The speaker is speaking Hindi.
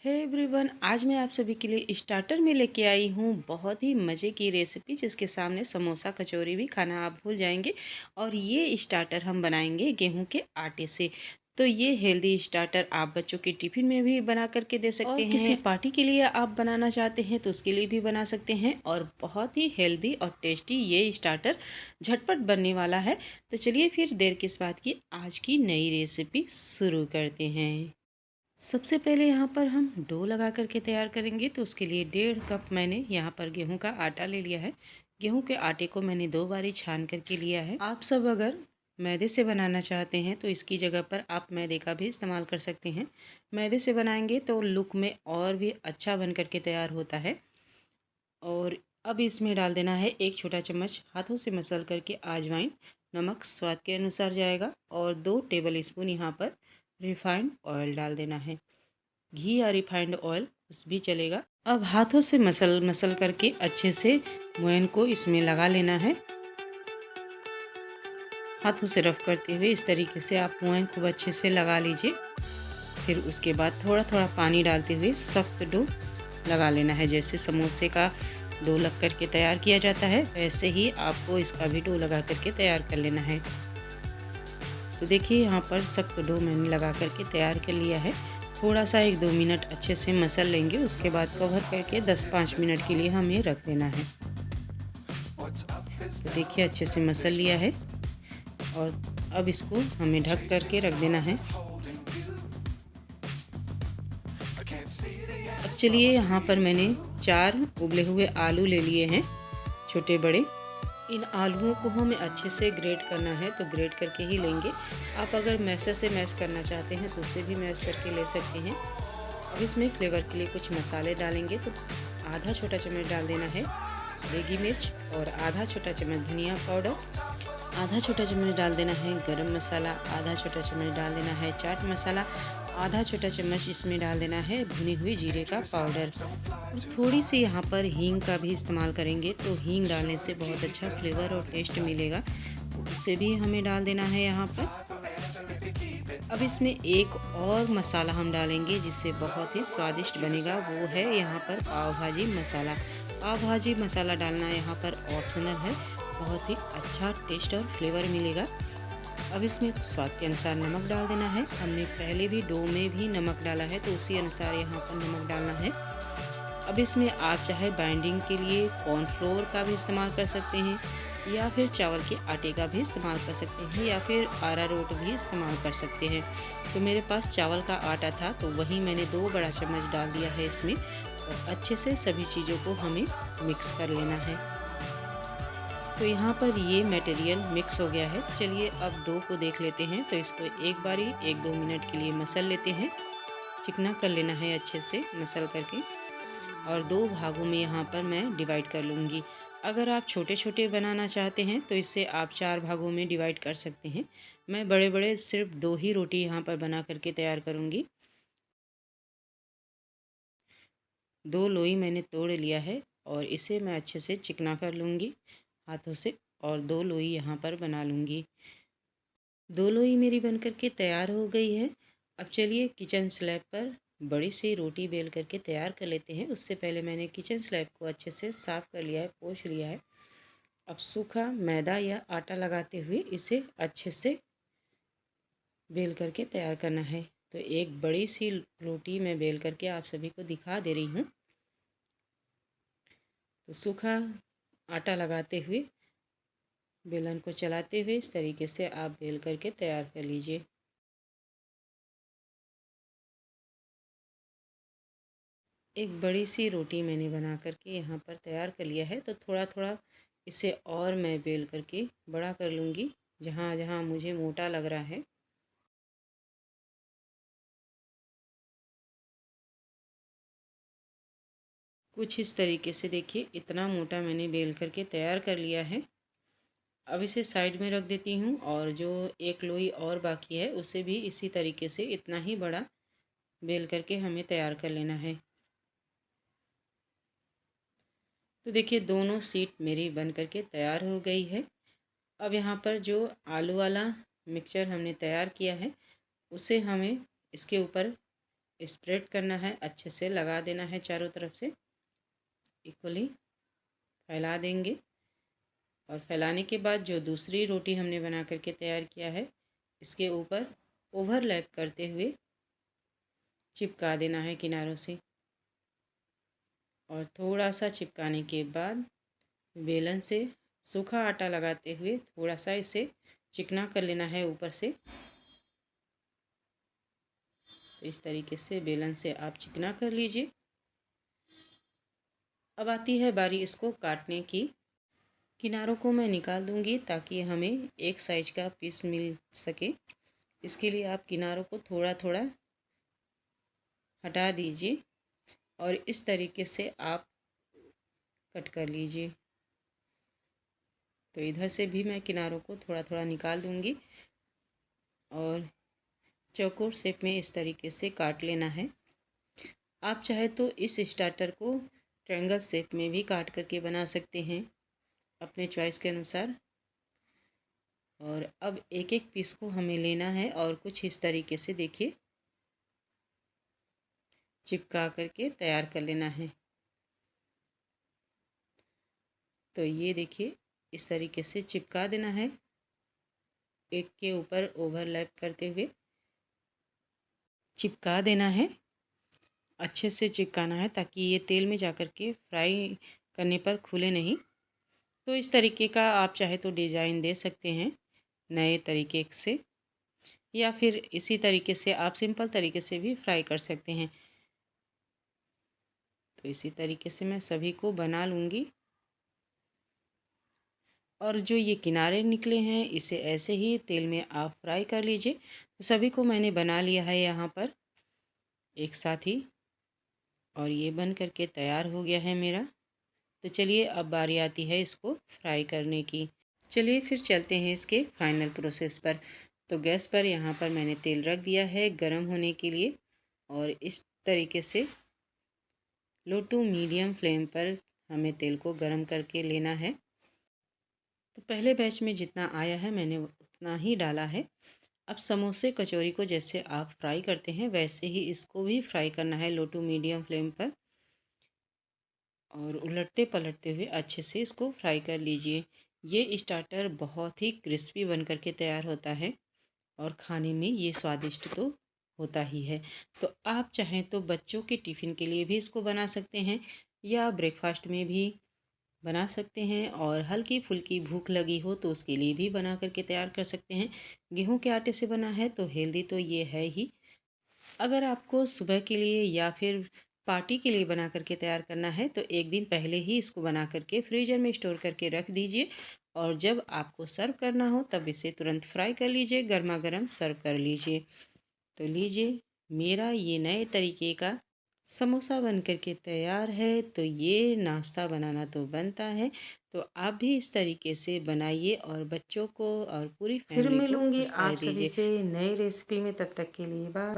हे एवरीवन, आज मैं आप सभी के लिए स्टार्टर में लेके आई हूँ बहुत ही मज़े की रेसिपी जिसके सामने समोसा कचौरी भी खाना आप भूल जाएंगे। और ये स्टार्टर हम बनाएंगे गेहूं के आटे से। तो ये हेल्दी स्टार्टर आप बच्चों के टिफ़िन में भी बना करके दे सकते हैं, किसी पार्टी के लिए आप बनाना चाहते हैं तो उसके लिए भी बना सकते हैं। और बहुत ही हेल्दी और टेस्टी ये स्टार्टर झटपट बनने वाला है। तो चलिए फिर देर किस बात की, आज की नई रेसिपी शुरू करते हैं। सबसे पहले यहाँ पर हम डो लगा करके तैयार करेंगे। तो उसके लिए 1.5 कप मैंने यहाँ पर गेहूं का आटा ले लिया है। गेहूं के आटे को मैंने 2 बारी छान करके लिया है। आप सब अगर मैदे से बनाना चाहते हैं तो इसकी जगह पर आप मैदे का भी इस्तेमाल कर सकते हैं। मैदे से बनाएंगे तो लुक में और भी अच्छा बन करके तैयार होता है। और अब इसमें डाल देना है 1 छोटा चम्मच हाथों से मसल करके अजवाइन। नमक स्वाद के अनुसार जाएगा और 2 टेबल स्पून यहाँ पर रिफाइंड ऑयल डाल देना है। घी या रिफाइंड ऑयल कुछ भी चलेगा। अब हाथों से मसल मसल करके अच्छे से मोयन को इसमें लगा लेना है। हाथों से रफ करते हुए इस तरीके से आप मोयन खूब अच्छे से लगा लीजिए। फिर उसके बाद थोड़ा थोड़ा पानी डालते हुए सख्त डो लगा लेना है। जैसे समोसे का डो लग करके तैयार किया जाता है वैसे ही आपको इसका भी डो लगा करके तैयार कर लेना है। तो देखिए यहाँ पर सख्त डो मैंने लगा करके तैयार कर लिया है। थोड़ा सा 1-2 मिनट अच्छे से मसल लेंगे, उसके बाद कवर करके 10-5 मिनट के लिए हमें रख देना है। तो देखिए अच्छे से मसल लिया है और अब इसको हमें ढक करके रख देना है। अब चलिए यहाँ पर मैंने 4 उबले हुए आलू ले लिए हैं, छोटे बड़े। इन आलूओं को हमें अच्छे से ग्रेट करना है, तो ग्रेट करके ही लेंगे। आप अगर मैशर से मैश करना चाहते हैं तो उसे भी मैश करके ले सकते हैं। अब इसमें फ्लेवर के लिए कुछ मसाले डालेंगे। तो आधा छोटा चम्मच डाल देना है देगी मिर्च और आधा छोटा चम्मच धनिया पाउडर, आधा छोटा चम्मच डाल देना है गरम मसाला, आधा छोटा चम्मच डाल देना है चाट मसाला, आधा छोटा चम्मच इसमें डाल देना है भुनी हुई जीरे का पाउडर। और थोड़ी सी यहाँ पर हींग का भी इस्तेमाल करेंगे, तो हींग डालने से बहुत अच्छा फ्लेवर और टेस्ट मिलेगा, तो उसे भी हमें डाल देना है यहाँ पर। अब इसमें एक और मसाला हम डालेंगे जिससे बहुत ही स्वादिष्ट बनेगा, वो है यहाँ पर पाव भाजी मसाला। पाव भाजी मसाला डालना यहाँ पर ऑप्शनल है, बहुत ही अच्छा टेस्ट और फ्लेवर मिलेगा। अब इसमें स्वाद के अनुसार नमक डाल देना है। हमने पहले भी डो में भी नमक डाला है तो उसी अनुसार यहाँ पर नमक डालना है। अब इसमें आप चाहे बाइंडिंग के लिए कॉर्नफ्लोर का भी इस्तेमाल कर सकते हैं या फिर चावल के आटे का भी इस्तेमाल कर सकते हैं या फिर अरारोट भी इस्तेमाल कर सकते हैं। तो मेरे पास चावल का आटा था तो वही मैंने 2 बड़ा चम्मच डाल दिया है इसमें। और अच्छे से सभी चीज़ों को हमें मिक्स कर लेना है। तो यहाँ पर ये मटेरियल मिक्स हो गया है। चलिए अब डो को देख लेते हैं। तो इसको एक बारी 1-2 मिनट के लिए मसल लेते हैं, चिकना कर लेना है अच्छे से मसल करके। और 2 भागों में यहाँ पर मैं डिवाइड कर लूँगी। अगर आप छोटे छोटे बनाना चाहते हैं तो इसे आप 4 भागों में डिवाइड कर सकते हैं। मैं बड़े बड़े सिर्फ 2 ही रोटी यहाँ पर बना करके तैयार करूँगी। 2 लोई मैंने तोड़ लिया है और इसे मैं अच्छे से चिकना कर लूँगी हाथों से, और 2 लोई यहाँ पर बना लूँगी। 2 लोई मेरी बन करके तैयार हो गई है। अब चलिए किचन स्लैब पर बड़ी सी रोटी बेल करके तैयार कर लेते हैं। उससे पहले मैंने किचन स्लैब को अच्छे से साफ़ कर लिया है, पोंछ लिया है। अब सूखा मैदा या आटा लगाते हुए इसे अच्छे से बेल करके तैयार करना है। तो एक बड़ी सी रोटी मैं बेल करके आप सभी को दिखा दे रही हूँ। तो सूखा आटा लगाते हुए बेलन को चलाते हुए इस तरीके से आप बेल करके तैयार कर लीजिए। एक बड़ी सी रोटी मैंने बना करके यहाँ पर तैयार कर लिया है। तो थोड़ा थोड़ा इसे और मैं बेल करके बड़ा कर लूँगी जहाँ जहाँ मुझे मोटा लग रहा है। कुछ इस तरीके से देखिए, इतना मोटा मैंने बेल करके तैयार कर लिया है। अब इसे साइड में रख देती हूँ और जो एक लोई और बाकी है उसे भी इसी तरीके से इतना ही बड़ा बेल करके हमें तैयार कर लेना है। तो देखिए दोनों सीट मेरी बन करके तैयार हो गई है। अब यहाँ पर जो आलू वाला मिक्सचर हमने तैयार किया है उसे हमें इसके ऊपर स्प्रेड करना है, अच्छे से लगा देना है, चारों तरफ से इक्वली फैला देंगे। और फैलाने के बाद जो दूसरी रोटी हमने बना करके तैयार किया है, इसके ऊपर ओवरलैप करते हुए चिपका देना है किनारों से। और थोड़ा सा चिपकाने के बाद बेलन से सूखा आटा लगाते हुए थोड़ा सा इसे चिकना कर लेना है ऊपर से। तो इस तरीके से बेलन से आप चिकना कर लीजिए। अब आती है बारी इसको काटने की। किनारों को मैं निकाल दूंगी ताकि हमें एक साइज का पीस मिल सके। इसके लिए आप किनारों को थोड़ा थोड़ा हटा दीजिए और इस तरीके से आप कट कर लीजिए। तो इधर से भी मैं किनारों को थोड़ा थोड़ा निकाल दूंगी और चौकोर शेप में इस तरीके से काट लेना है। आप चाहे तो इस स्टार्टर को ट्रायंगल शेप में भी काट करके बना सकते हैं अपने चॉइस के अनुसार। और अब एक एक पीस को हमें लेना है और कुछ इस तरीके से देखिए चिपका करके तैयार कर लेना है। तो ये देखिए इस तरीके से चिपका देना है, एक के ऊपर ओवरलैप करते हुए चिपका देना है। अच्छे से चिपकाना है ताकि ये तेल में जा कर के फ्राई करने पर खुले नहीं। तो इस तरीके का आप चाहे तो डिज़ाइन दे सकते हैं नए तरीके से, या फिर इसी तरीके से आप सिंपल तरीके से भी फ्राई कर सकते हैं। तो इसी तरीके से मैं सभी को बना लूँगी। और जो ये किनारे निकले हैं इसे ऐसे ही तेल में आप फ्राई कर लीजिए। तो सभी को मैंने बना लिया है यहाँ पर एक साथ ही, और ये बन करके तैयार हो गया है मेरा। तो चलिए अब बारी आती है इसको फ्राई करने की। चलिए फिर चलते हैं इसके फाइनल प्रोसेस पर। तो गैस पर यहाँ पर मैंने तेल रख दिया है गरम होने के लिए, और इस तरीके से लो टू मीडियम फ्लेम पर हमें तेल को गरम करके लेना है। तो पहले बैच में जितना आया है मैंने उतना ही डाला है। अब समोसे कचौरी को जैसे आप फ्राई करते हैं वैसे ही इसको भी फ्राई करना है लो टू मीडियम फ्लेम पर, और उलटते पलटते हुए अच्छे से इसको फ्राई कर लीजिए। ये स्टार्टर बहुत ही क्रिस्पी बन करके तैयार होता है और खाने में ये स्वादिष्ट तो होता ही है। तो आप चाहें तो बच्चों के टिफ़िन के लिए भी इसको बना सकते हैं या ब्रेकफास्ट में भी बना सकते हैं, और हल्की फुल्की भूख लगी हो तो उसके लिए भी बना करके तैयार कर सकते हैं। गेहूं के आटे से बना है तो हेल्दी तो ये है ही। अगर आपको सुबह के लिए या फिर पार्टी के लिए बना करके तैयार करना है तो एक दिन पहले ही इसको बना करके फ्रीजर में स्टोर करके रख दीजिए, और जब आपको सर्व करना हो तब इसे तुरंत फ्राई कर लीजिए, गर्मा गर्म सर्व कर लीजिए। तो लीजिए मेरा ये नए तरीके का समोसा बन कर के तैयार है। तो ये नाश्ता बनाना तो बनता है, तो आप भी इस तरीके से बनाइए और बच्चों को और पूरी फिर फैमिली को मिलूंगी खुश कर आप सभी दीजिए। से नई रेसिपी में, तब तक के लिए बाय।